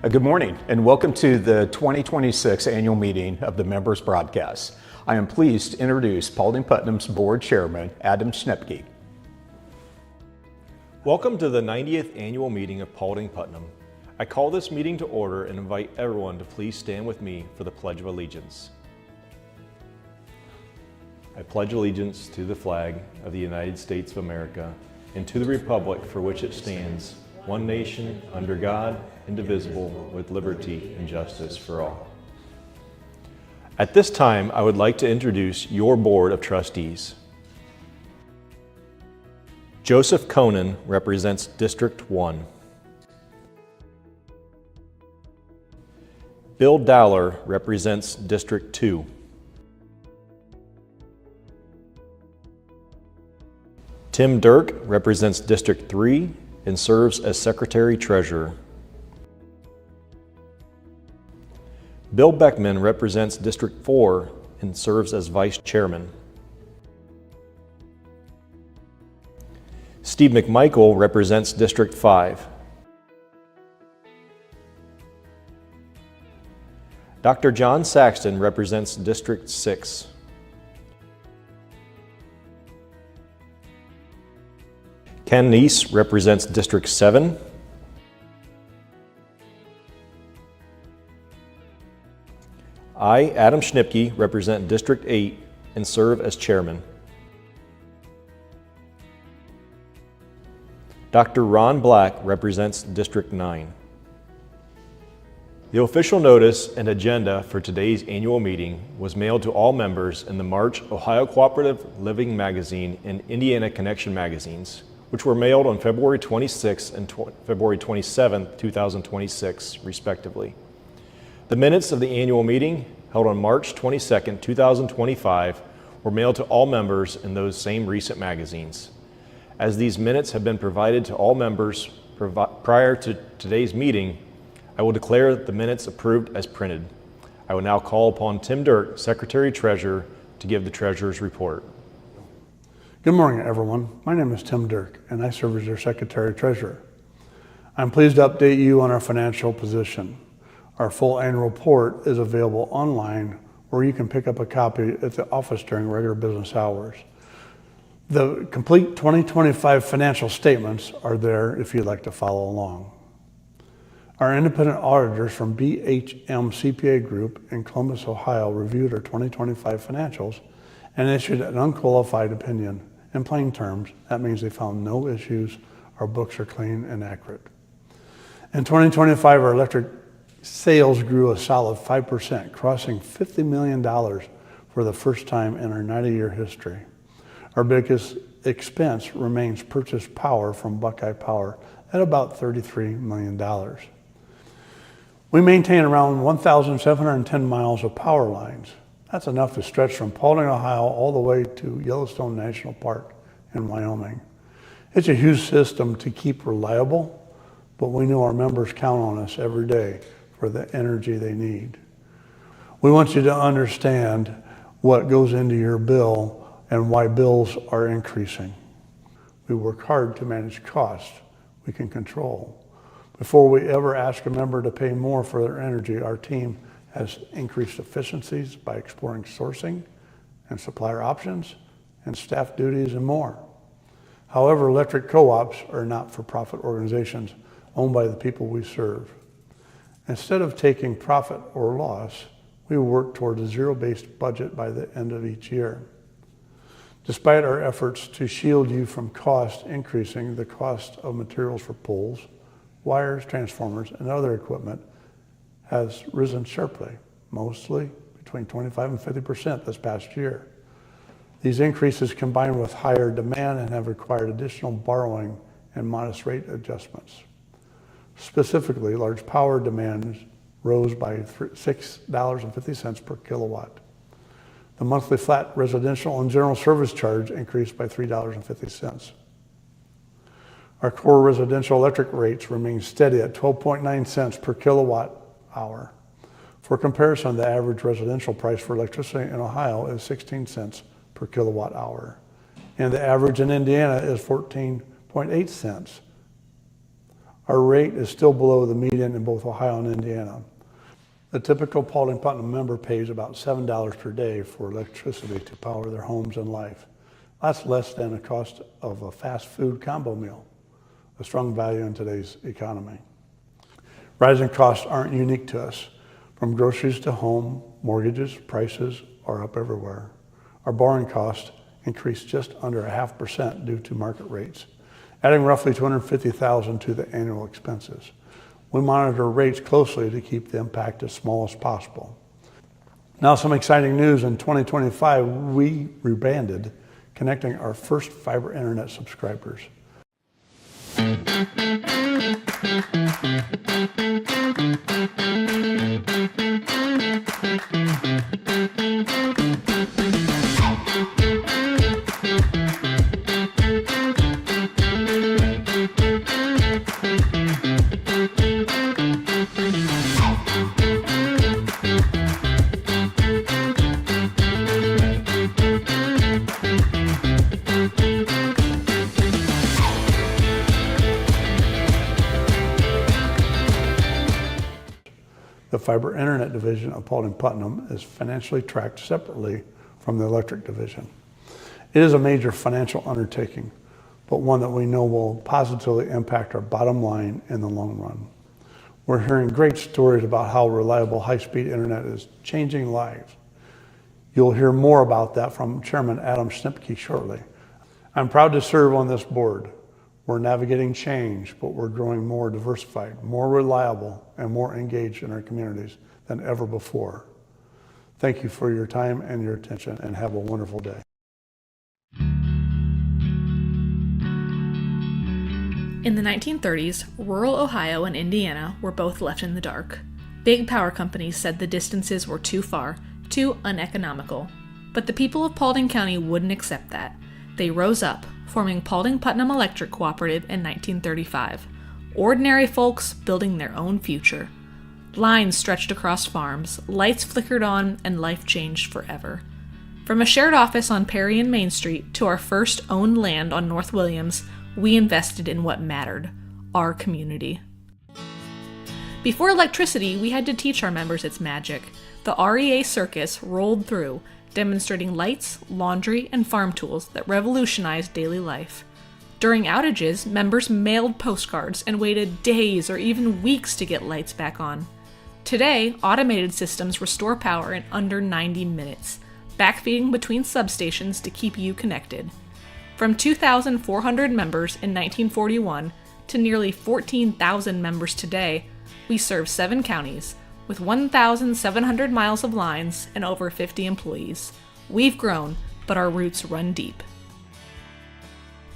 Good morning and welcome to the 2026 annual meeting of the Members Broadcast. I am pleased to introduce Paulding Putnam's Board Chairman, Adam Schnipke. Welcome to the 90th annual meeting of Paulding Putnam. I call this meeting to order and invite everyone to please stand with me for the Pledge of Allegiance. I pledge allegiance to the flag of the United States of America and to the republic for which it stands, one nation, under God, indivisible, with liberty and justice for all. At this time, I would like to introduce your Board of Trustees. Joseph Conan represents District 1. Bill Dowler represents District 2. Tim Derck represents District 3 and serves as Secretary-Treasurer. Bill Beckman represents District 4 and serves as Vice Chairman. Steve McMichael represents District 5. Dr. John Saxton represents District 6. Ken Neese represents District 7. I, Adam Schnipke, represent District 8 and serve as Chairman. Dr. Ron Black represents District 9. The official notice and agenda for today's annual meeting was mailed to all members in the March Ohio Cooperative Living Magazine and Indiana Connection magazines, which were mailed on February 26 and February 27, 2026, respectively. The minutes of the annual meeting, held on March 22, 2025, were mailed to all members in those same recent magazines. As these minutes have been provided to all members prior to today's meeting, I will declare the minutes approved as printed. I will now call upon Tim Derck, Secretary-Treasurer, to give the Treasurer's report. Good morning, everyone. My name is Tim Derck, and I serve as your Secretary-Treasurer. I'm pleased to update you on our financial position. Our full annual report is available online, or you can pick up a copy at the office during regular business hours. The complete 2025 financial statements are there if you'd like to follow along. Our independent auditors from BHM CPA Group in Columbus, Ohio reviewed our 2025 financials and issued an unqualified opinion. In plain terms, that means they found no issues. Our books are clean and accurate. In 2025, our electric sales grew a solid 5%, crossing $50 million for the first time in our 90-year history. Our biggest expense remains purchased power from Buckeye Power at about $33 million. We maintain around 1,710 miles of power lines. That's enough to stretch from Paulding, Ohio, all the way to Yellowstone National Park in Wyoming. It's a huge system to keep reliable, but we know our members count on us every day for the energy they need. We want you to understand what goes into your bill and why bills are increasing. We work hard to manage costs we can control. Before we ever ask a member to pay more for their energy, our team has increased efficiencies by exploring sourcing and supplier options and staff duties and more. However, electric co-ops are not-for-profit organizations owned by the people we serve. Instead of taking profit or loss, we work toward a zero-based budget by the end of each year. Despite our efforts to shield you from cost increasing, the cost of materials for poles, wires, transformers, and other equipment has risen sharply, mostly between 25 and 50% this past year. These increases combine with higher demand and have required additional borrowing and modest rate adjustments. Specifically, large power demands rose by $6.50 per kilowatt. The monthly flat residential and general service charge increased by $3.50. Our core residential electric rates remain steady at 12.9 cents per kilowatt hour. For comparison, the average residential price for electricity in Ohio is 16 cents per kilowatt hour, and the average in Indiana is 14.8 cents. Our rate is still below the median in both Ohio and Indiana. The typical Paulding Putnam member pays about $7 per day for electricity to power their homes and life. That's less than the cost of a fast food combo meal, a strong value in today's economy. Rising costs aren't unique to us. From groceries to home, mortgages, prices are up everywhere. Our borrowing costs increased just under 0.5% due to market rates, adding roughly $250,000 to the annual expenses. We monitor rates closely to keep the impact as small as possible. Now some exciting news. In 2025, we rebranded, connecting our first fiber internet subscribers. The fiber internet division of Paulding Putnam is financially tracked separately from the electric division. It is a major financial undertaking, but one that we know will positively impact our bottom line in the long run. We're hearing great stories about how reliable high-speed internet is changing lives. You'll hear more about that from Chairman Adam Schnipke shortly. I'm proud to serve on this board. We're navigating change, but we're growing more diversified, more reliable, and more engaged in our communities than ever before. Thank you for your time and your attention, and have a wonderful day. In the 1930s, rural Ohio and Indiana were both left in the dark. Big power companies said the distances were too far, too uneconomical. But the people of Paulding County wouldn't accept that. They rose up, forming Paulding Putnam Electric Cooperative in 1935. Ordinary folks building their own future. Lines stretched across farms, lights flickered on, and life changed forever. From a shared office on Perry and Main Street to our first owned land on North Williams, we invested in what mattered, our community. Before electricity, we had to teach our members its magic. The REA circus rolled through, demonstrating lights, laundry, and farm tools that revolutionized daily life. During outages, members mailed postcards and waited days or even weeks to get lights back on. Today, automated systems restore power in under 90 minutes, backfeeding between substations to keep you connected. From 2,400 members in 1941 to nearly 14,000 members today, we serve 7 counties, with 1,700 miles of lines and over 50 employees. We've grown, but our roots run deep.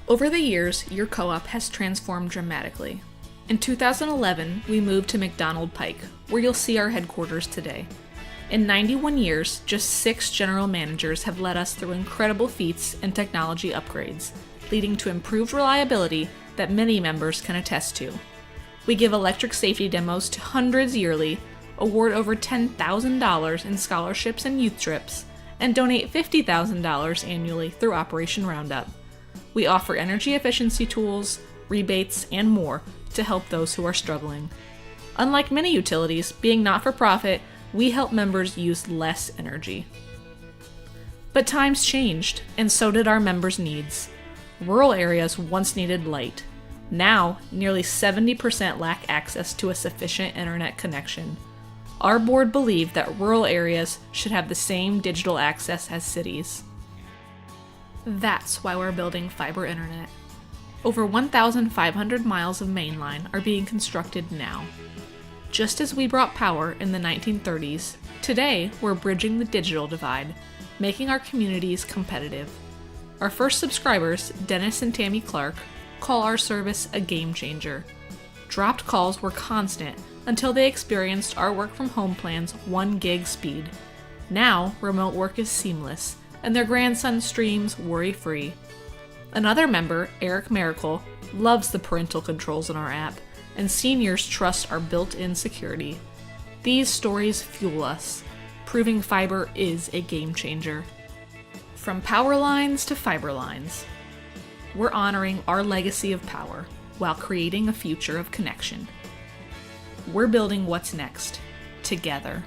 Over the years, your co-op has transformed dramatically. In 2011, we moved to McDonald Pike, where you'll see our headquarters today. In 91 years, just 6 general managers have led us through incredible feats and technology upgrades, leading to improved reliability that many members can attest to. We give electric safety demos to hundreds yearly, award over $10,000 in scholarships and youth trips, and donate $50,000 annually through Operation Roundup. We offer energy efficiency tools, rebates, and more to help those who are struggling. Unlike many utilities, being not-for-profit, we help members use less energy. But times changed, and so did our members' needs. Rural areas once needed light. Now, nearly 70% lack access to a sufficient internet connection. Our board believed that rural areas should have the same digital access as cities. That's why we're building fiber internet. Over 1,500 miles of mainline are being constructed now. Just as we brought power in the 1930s, today we're bridging the digital divide, making our communities competitive. Our first subscribers, Dennis and Tammy Clark, call our service a game changer. Dropped calls were constant until they experienced our work from home plan's 1 gig speed. Now, remote work is seamless, and their grandson streams worry-free. Another member, Eric Miracle, loves the parental controls in our app, and seniors trust our built-in security. These stories fuel us, proving fiber is a game changer. From power lines to fiber lines, we're honoring our legacy of power, while creating a future of connection. We're building what's next, together.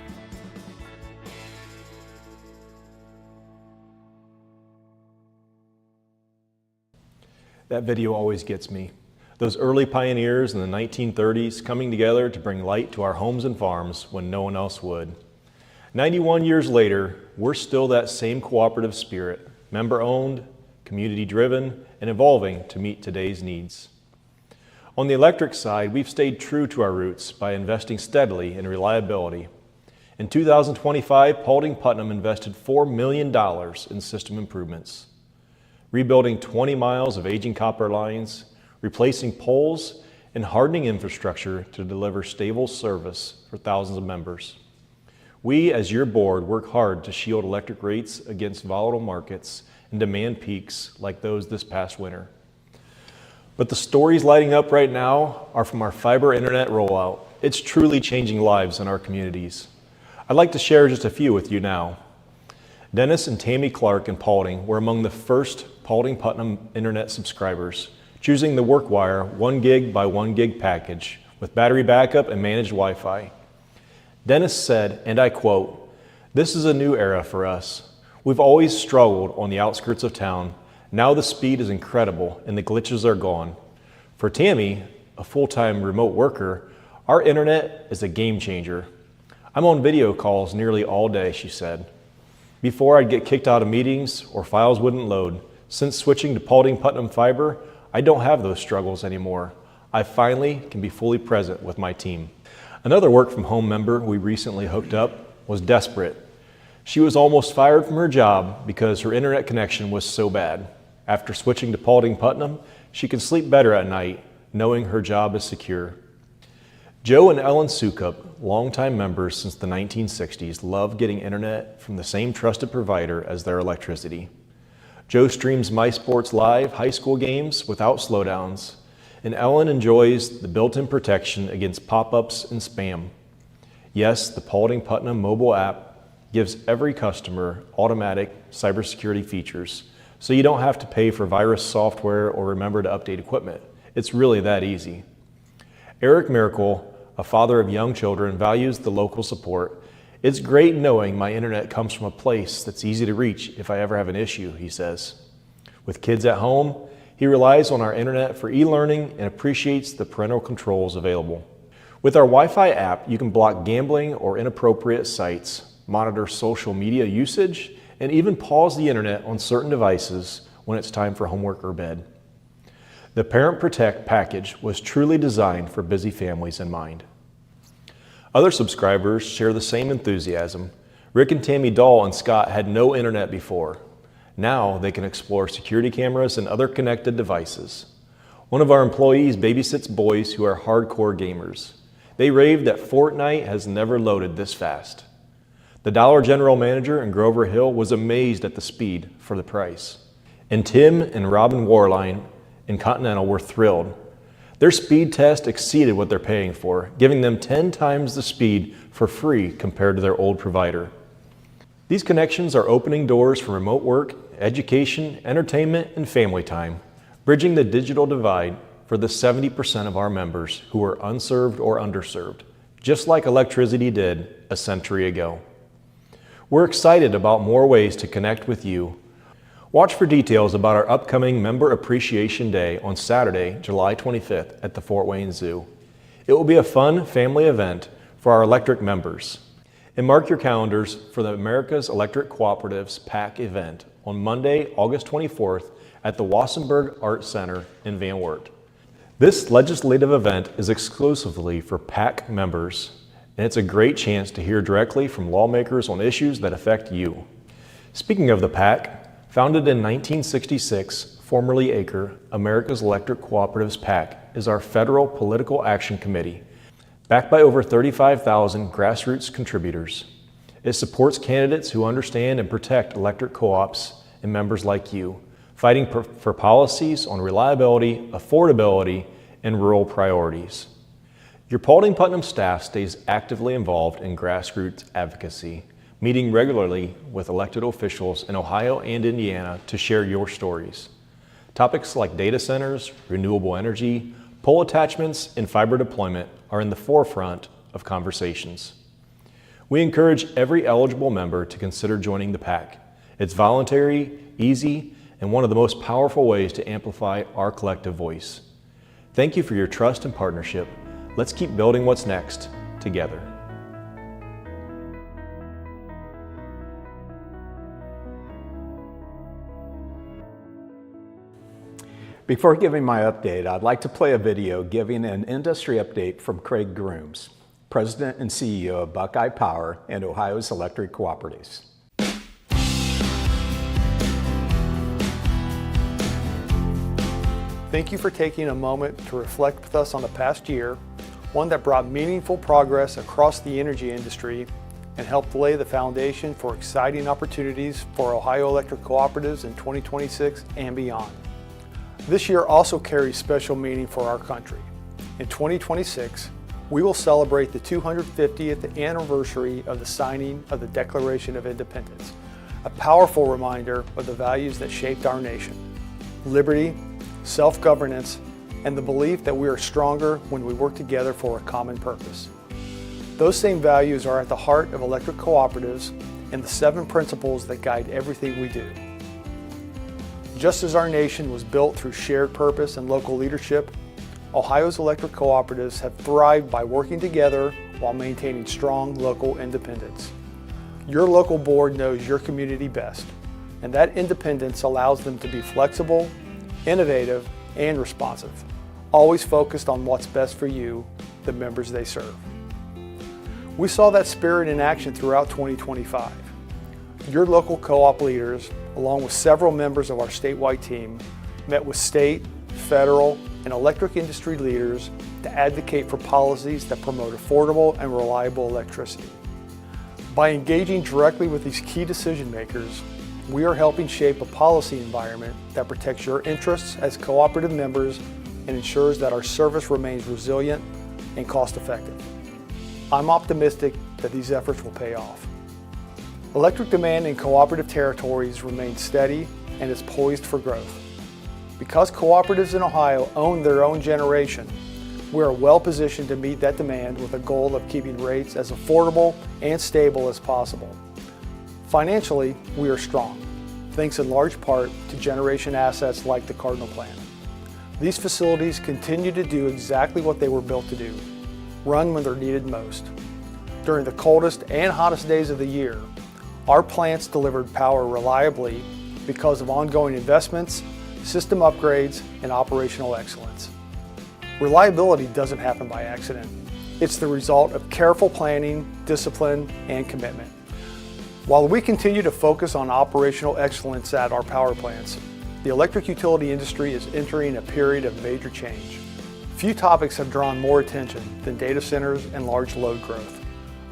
That video always gets me. Those early pioneers in the 1930s coming together to bring light to our homes and farms when no one else would. 91 years later, we're still that same cooperative spirit, member-owned, community-driven, and evolving to meet today's needs. On the electric side, we've stayed true to our roots by investing steadily in reliability. In 2025, Paulding Putnam invested $4 million in system improvements, rebuilding 20 miles of aging copper lines, replacing poles, and hardening infrastructure to deliver stable service for thousands of members. We, as your board, work hard to shield electric rates against volatile markets and demand peaks like those this past winter. But the stories lighting up right now are from our fiber internet rollout. It's truly changing lives in our communities. I'd like to share just a few with you now. Dennis and Tammy Clark in Paulding were among the first Paulding Putnam internet subscribers, choosing the WorkWire 1 gig by 1 gig package with battery backup and managed Wi-Fi. Dennis said, and I quote, "This is a new era for us. We've always struggled on the outskirts of town. Now the speed is incredible and the glitches are gone." For Tammy, a full-time remote worker, our internet is a game changer. "I'm on video calls nearly all day," she said. "Before I'd get kicked out of meetings or files wouldn't load. Since switching to Paulding Putnam Fiber, I don't have those struggles anymore. I finally can be fully present with my team." Another work-from-home member we recently hooked up was desperate. She was almost fired from her job because her internet connection was so bad. After switching to Paulding Putnam, she can sleep better at night, knowing her job is secure. Joe and Ellen Sukup, longtime members since the 1960s, love getting internet from the same trusted provider as their electricity. Joe streams MySports Live high school games without slowdowns, and Ellen enjoys the built-in protection against pop-ups and spam. Yes, the Paulding Putnam mobile app gives every customer automatic cybersecurity features, so you don't have to pay for virus software or remember to update equipment. It's really that easy. Eric Miracle, a father of young children, values the local support. "It's great knowing my internet comes from a place that's easy to reach if I ever have an issue," he says. With kids at home, he relies on our internet for e-learning and appreciates the parental controls available. With our Wi-Fi app, you can block gambling or inappropriate sites, monitor social media usage, and even pause the internet on certain devices when it's time for homework or bed. The Parent Protect package was truly designed for busy families in mind. Other subscribers share the same enthusiasm. Rick and Tammy Dahl and Scott had no internet before. Now they can explore security cameras and other connected devices. One of our employees babysits boys who are hardcore gamers. They raved that Fortnite has never loaded this fast. The Dollar General manager in Grover Hill was amazed at the speed for the price. And Tim and Robin Warline in Continental were thrilled. Their speed test exceeded what they're paying for, giving them 10 times the speed for free compared to their old provider. These connections are opening doors for remote work, education, entertainment, and family time, bridging the digital divide for the 70% of our members who are unserved or underserved, just like electricity did a century ago. We're excited about more ways to connect with you. Watch for details about our upcoming Member Appreciation Day on Saturday, July 25th at the Fort Wayne Zoo. It will be a fun family event for our electric members. And mark your calendars for the America's Electric Cooperatives PAC event on Monday, August 24th at the Wassenberg Art Center in Van Wert. This legislative event is exclusively for PAC members, and it's a great chance to hear directly from lawmakers on issues that affect you. Speaking of the PAC, founded in 1966, formerly ACRE, America's Electric Cooperatives PAC is our federal political action committee, backed by over 35,000 grassroots contributors. It supports candidates who understand and protect electric co-ops and members like you, fighting for policies on reliability, affordability, and rural priorities. Your Paulding Putnam staff stays actively involved in grassroots advocacy, meeting regularly with elected officials in Ohio and Indiana to share your stories. Topics like data centers, renewable energy, Pole attachments and fiber deployment are in the forefront of conversations. We encourage every eligible member to consider joining the PAC. It's voluntary, easy, and one of the most powerful ways to amplify our collective voice. Thank you for your trust and partnership. Let's keep building what's next together. Before giving my update, I'd like to play a video giving an industry update from Craig Grooms, President and CEO of Buckeye Power and Ohio's Electric Cooperatives. Thank you for taking a moment to reflect with us on the past year, one that brought meaningful progress across the energy industry and helped lay the foundation for exciting opportunities for Ohio Electric Cooperatives in 2026 and beyond. This year also carries special meaning for our country. In 2026, we will celebrate the 250th anniversary of the signing of the Declaration of Independence, a powerful reminder of the values that shaped our nation: liberty, self-governance, and the belief that we are stronger when we work together for a common purpose. Those same values are at the heart of electric cooperatives and the 7 principles that guide everything we do. Just as our nation was built through shared purpose and local leadership, Ohio's electric cooperatives have thrived by working together while maintaining strong local independence. Your local board knows your community best, and that independence allows them to be flexible, innovative, and responsive, always focused on what's best for you, the members they serve. We saw that spirit in action throughout 2025. Your local co-op leaders, along with several members of our statewide team, met with state, federal, and electric industry leaders to advocate for policies that promote affordable and reliable electricity. By engaging directly with these key decision makers, we are helping shape a policy environment that protects your interests as cooperative members and ensures that our service remains resilient and cost-effective. I'm optimistic that these efforts will pay off. Electric demand in cooperative territories remains steady and is poised for growth. Because cooperatives in Ohio own their own generation, we are well positioned to meet that demand with a goal of keeping rates as affordable and stable as possible. Financially, we are strong, thanks in large part to generation assets like the Cardinal Plan. These facilities continue to do exactly what they were built to do: run when they're needed most. During the coldest and hottest days of the year, our plants delivered power reliably because of ongoing investments, system upgrades, and operational excellence. Reliability doesn't happen by accident. It's the result of careful planning, discipline, and commitment. While we continue to focus on operational excellence at our power plants, the electric utility industry is entering a period of major change. Few topics have drawn more attention than data centers and large load growth.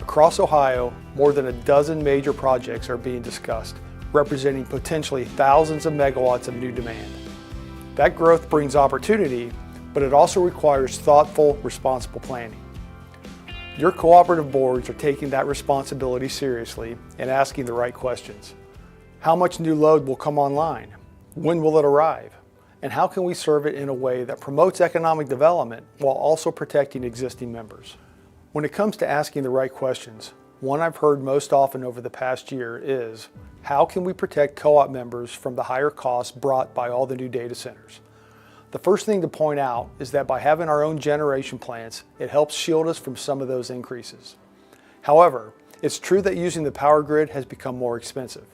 Across Ohio, more than a dozen major projects are being discussed, representing potentially thousands of megawatts of new demand. That growth brings opportunity, but it also requires thoughtful, responsible planning. Your cooperative boards are taking that responsibility seriously and asking the right questions. How much new load will come online? When will it arrive? And how can we serve it in a way that promotes economic development while also protecting existing members? When it comes to asking the right questions, one I've heard most often over the past year is, how can we protect co-op members from the higher costs brought by all the new data centers? The first thing to point out is that by having our own generation plants, it helps shield us from some of those increases. However, it's true that using the power grid has become more expensive.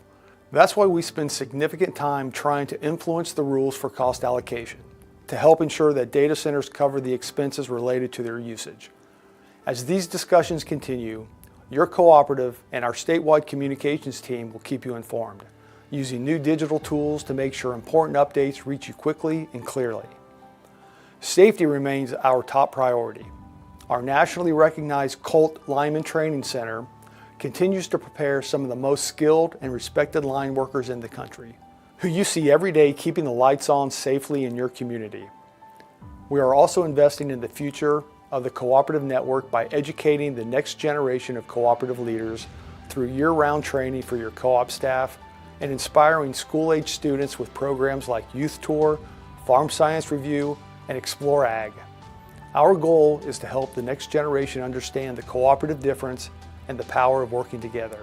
That's why we spend significant time trying to influence the rules for cost allocation to help ensure that data centers cover the expenses related to their usage. As these discussions continue, your cooperative and our statewide communications team will keep you informed, using new digital tools to make sure important updates reach you quickly and clearly. Safety remains our top priority. Our nationally recognized Colt Lineman Training Center continues to prepare some of the most skilled and respected line workers in the country, who you see every day keeping the lights on safely in your community. We are also investing in the future of the cooperative network by educating the next generation of cooperative leaders through year-round training for your co-op staff and inspiring school-age students with programs like Youth Tour, Farm Science Review, and Explore Ag. Our goal is to help the next generation understand the cooperative difference and the power of working together.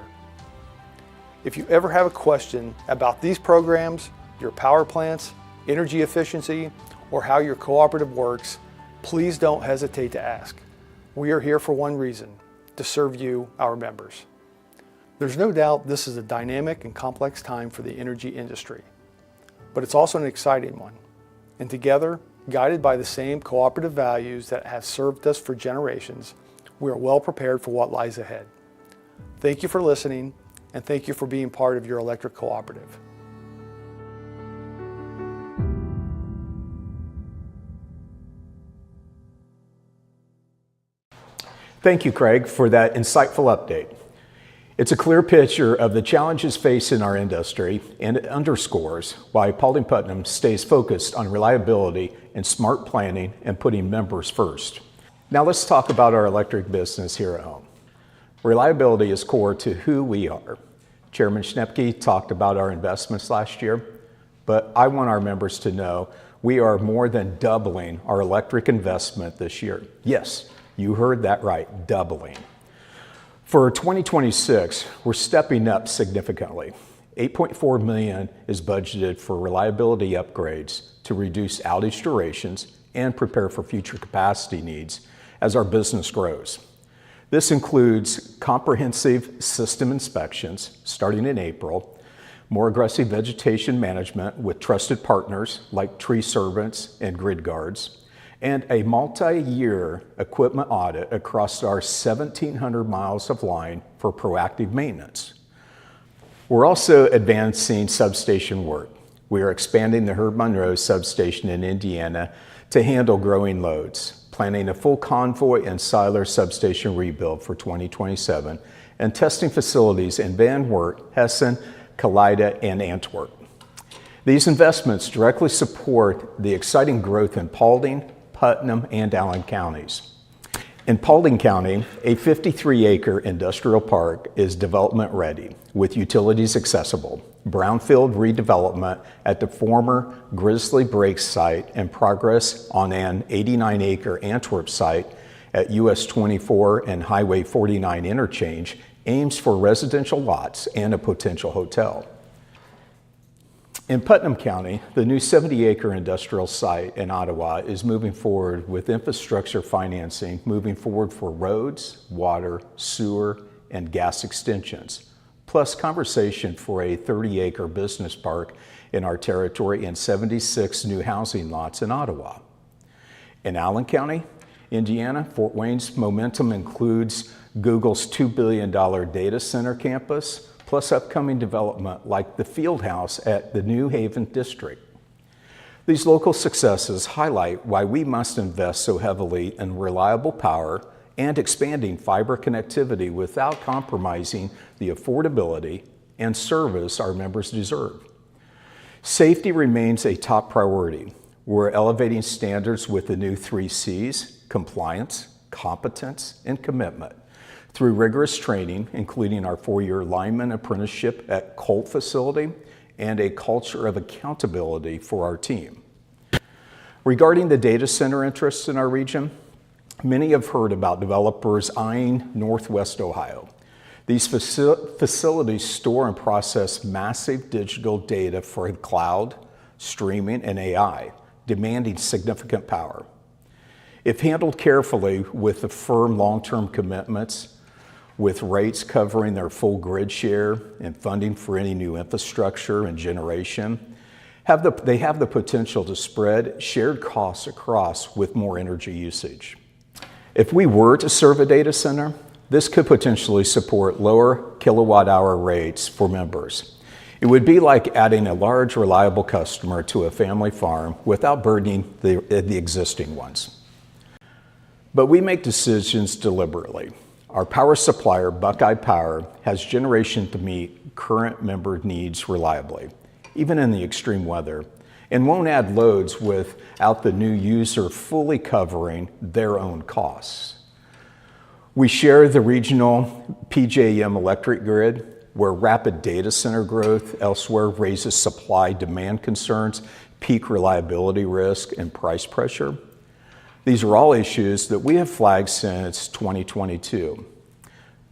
If you ever have a question about these programs, your power plants, energy efficiency, or how your cooperative works, please don't hesitate to ask. We are here for one reason, to serve you, our members. There's no doubt this is a dynamic and complex time for the energy industry, but it's also an exciting one. And together, guided by the same cooperative values that have served us for generations, we are well prepared for what lies ahead. Thank you for listening, and thank you for being part of your electric cooperative. Thank you, Craig, for that insightful update. It's a clear picture of the challenges facing our industry, and it underscores why Paulding Putnam stays focused on reliability and smart planning and putting members first. Now let's talk about our electric business here at home. Reliability is core to who we are. Chairman Schnipke talked about our investments last year, but I want our members to know we are more than doubling our electric investment this year. Yes, you heard that right, doubling. For 2026, we're stepping up significantly. $8.4 million is budgeted for reliability upgrades to reduce outage durations and prepare for future capacity needs as our business grows. This includes comprehensive system inspections starting in April, more aggressive vegetation management with trusted partners like tree servants and grid guards, and a multi-year equipment audit across our 1,700 miles of line for proactive maintenance. We're also advancing substation work. We are expanding the Herb Monroe substation in Indiana to handle growing loads, planning a full Convoy and Seiler substation rebuild for 2027, and testing facilities in Van Wert, Hessen, Kaleida, and Antwerp. These investments directly support the exciting growth in Paulding, Putnam, and Allen counties. In Paulding County, a 53-acre industrial park is development ready with utilities accessible. Brownfield redevelopment at the former Grizzly Breaks site and progress on an 89-acre Antwerp site at US 24 and Highway 49 interchange aims for residential lots and a potential hotel. In Putnam County, the new 70-acre industrial site in Ottawa is moving forward with infrastructure financing moving forward for roads, water, sewer, and gas extensions, plus conversation for a 30-acre business park in our territory and 76 new housing lots in Ottawa. In Allen County, Indiana, Fort Wayne's momentum includes Google's $2 billion data center campus, plus upcoming development like the field house at the New Haven district. These local successes highlight why we must invest so heavily in reliable power and expanding fiber connectivity without compromising the affordability and service our members deserve. Safety remains a top priority. We're elevating standards with the new 3 C's: compliance, competence, and commitment, through rigorous training, including our 4-year lineman apprenticeship at Colt facility and a culture of accountability for our team. Regarding the data center interests in our region, many have heard about developers eyeing Northwest Ohio. These facilities store and process massive digital data for cloud, streaming, and AI, demanding significant power. If handled carefully with the firm long-term commitments, with rates covering their full grid share and funding for any new infrastructure and generation, they have the potential to spread shared costs across with more energy usage. If we were to serve a data center, this could potentially support lower kilowatt-hour rates for members. It would be like adding a large, reliable customer to a family farm without burdening the existing ones. But we make decisions deliberately. Our power supplier, Buckeye Power, has generation to meet current member needs reliably, even in the extreme weather, and won't add loads without the new user fully covering their own costs. We share the regional PJM electric grid, where rapid data center growth elsewhere raises supply-demand concerns, peak reliability risk, and price pressure. These are all issues that we have flagged since 2022.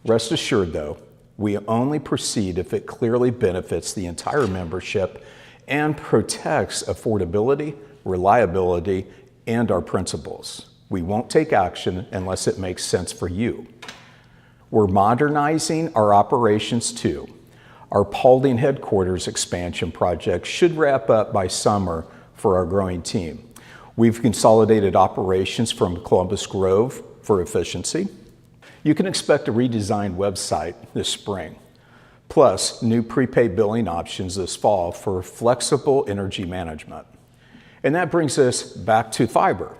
Rest assured, though, we only proceed if it clearly benefits the entire membership and protects affordability, reliability, and our principles. We won't take action unless it makes sense for you. We're modernizing our operations too. Our Paulding headquarters expansion project should wrap up by summer for our growing team. We've consolidated operations from Columbus Grove for efficiency. You can expect a redesigned website this spring, plus new prepaid billing options this fall for flexible energy management. And that brings us back to fiber.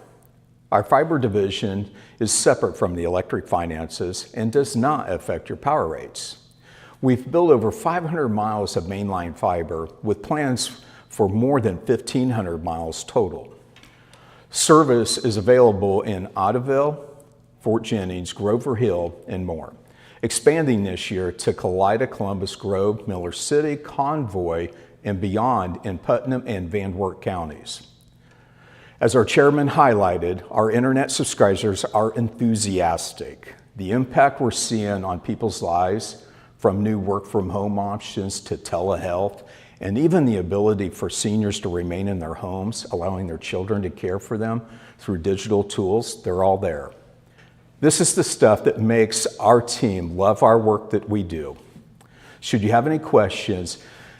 Our fiber division is separate from the electric finances and does not affect your power rates. We've built over 500 miles of mainline fiber with plans for more than 1,500 miles total. Service is available in Ottoville, Fort Jennings, Grover Hill, and more, expanding this year to Kalida, Columbus Grove, Miller City, Convoy, and beyond in Putnam and Van Wert counties. As our chairman highlighted, our internet subscribers are enthusiastic. The impact we're seeing on people's lives, from new work from home options to telehealth, and even the ability for seniors to remain in their homes, allowing their children to care for them through digital tools, they're all there. This is the stuff that makes our team love our work that we do. Should you have any questions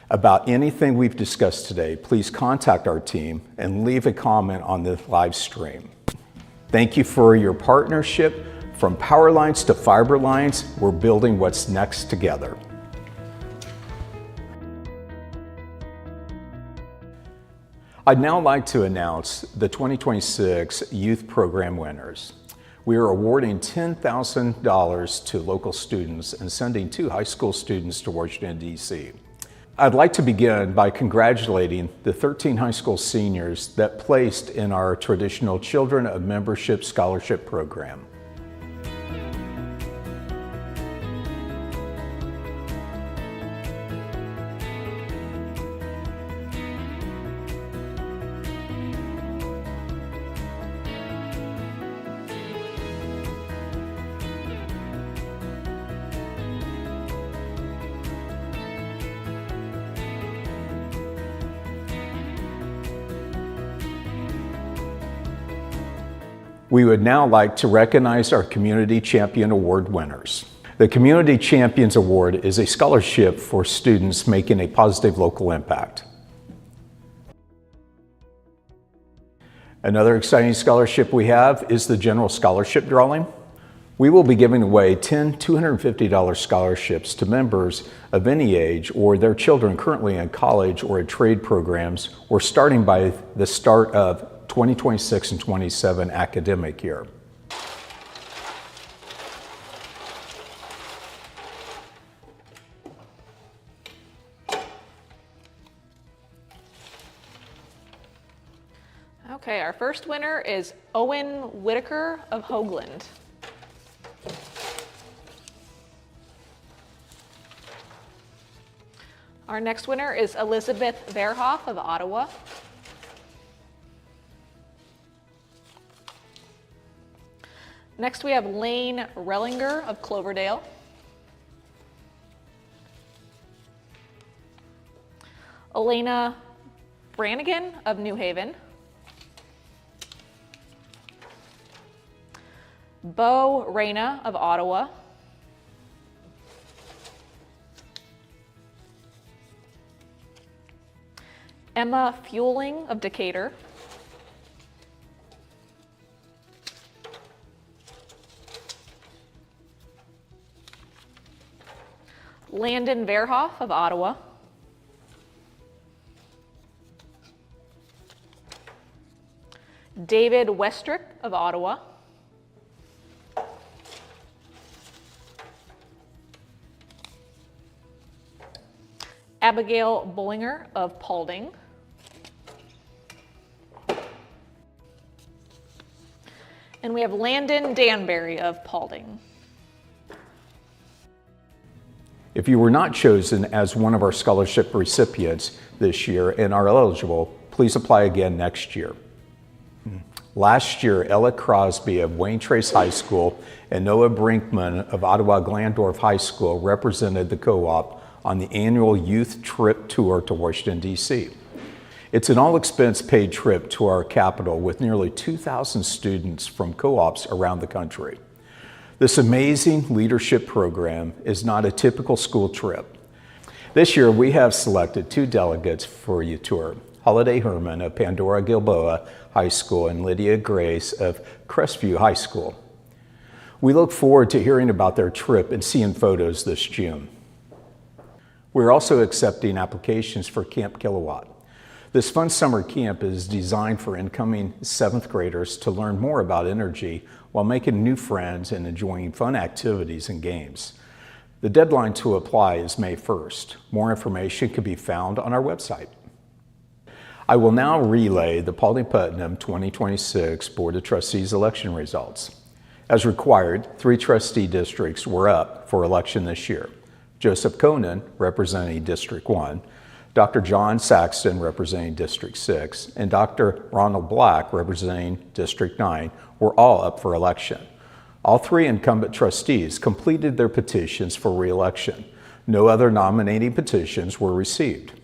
about anything we've discussed today, please contact our team and leave a comment on the live stream. Thank you for your partnership. From power lines to fiber lines, we're building what's next together. I'd now like to announce the 2026 Youth Program winners. We are awarding $10,000 to local students and sending 2 high school students to Washington, D.C. I'd like to begin by congratulating the 13 high school seniors that placed in our traditional Children of Membership Scholarship Program. We would now like to recognize our Community Champion Award winners. The Community Champions Award is a scholarship for students making a positive local impact. Another exciting scholarship we have is the General Scholarship Drawing. We will be giving away 10 $250 scholarships to members of any age or their children currently in college or in trade programs or starting by the start of 2026 and 27 academic year. Okay, our first winner is Owen Whitaker of Hoagland. Our next winner is Elizabeth Verhoff of Ottawa. Next we have Lane Rellinger of Cloverdale. Elena Brannigan of New Haven. Bo Reyna of Ottawa. Emma Fueling of Decatur. Landon Verhoff of Ottawa. David Westrick of Ottawa. Abigail Bollinger of Paulding. And we have Landon Danbury of Paulding. If you were not chosen as one of our scholarship recipients this year and are eligible, please apply again next year. Last year, Ella Crosby of Wayne Trace High School and Noah Brinkman of Ottawa Glandorf High School represented the co-op on the annual youth trip tour to Washington, D.C. It's an all-expense paid trip to our capital with nearly 2,000 students from co-ops around the country. This amazing leadership program is not a typical school trip. This year, we have selected 2 delegates for a tour. Holiday Herman of Pandora Gilboa High School and Lydia Grace of Crestview High School. We look forward to hearing about their trip and seeing photos this June. We're also accepting applications for Camp Kilowatt. This fun summer camp is designed for incoming 7th graders to learn more about energy while making new friends and enjoying fun activities and games. The deadline to apply is May 1st. More information can be found on our website. I will now relay the Paulding Putnam 2026 Board of Trustees election results. As required, 3 trustee districts were up for election this year. Joseph Conan, representing District 1, Dr. John Saxton, representing District 6, and Dr. Ronald Black, representing District 9, were all up for election. All 3 incumbent trustees completed their petitions for re-election. No other nominating petitions were received.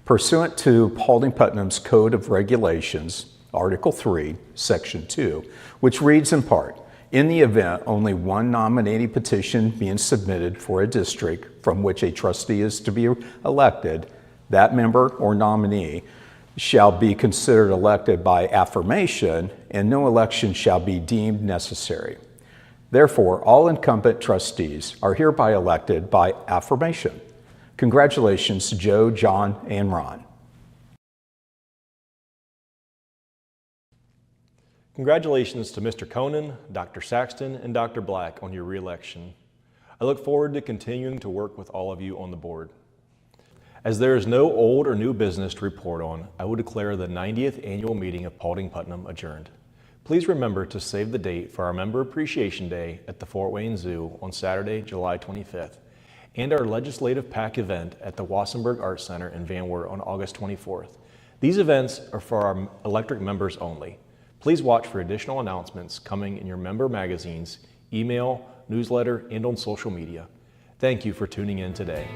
Pursuant to Paulding Putnam's Code of Regulations, Article 3, Section 2, which reads in part, in the event only one nominating petition being submitted for a district from which a trustee is to be elected, that member or nominee shall be considered elected by affirmation, and no election shall be deemed necessary. Therefore, all incumbent trustees are hereby elected by affirmation. Congratulations to Joe, John, and Ron. Congratulations to Mr. Conan, Dr. Saxton, and Dr. Black on your re-election. I look forward to continuing to work with all of you on the board. As there is no old or new business to report on, I will declare the 90th annual meeting of Paulding Putnam adjourned. Please remember to save the date for our Member Appreciation Day at the Fort Wayne Zoo on Saturday, July 25th, and our Legislative PAC event at the Wassenberg Arts Center in Van Wert on August 24th. These events are for our electric members only. Please watch for additional announcements coming in your member magazines, email, newsletter, and on social media. Thank you for tuning in today.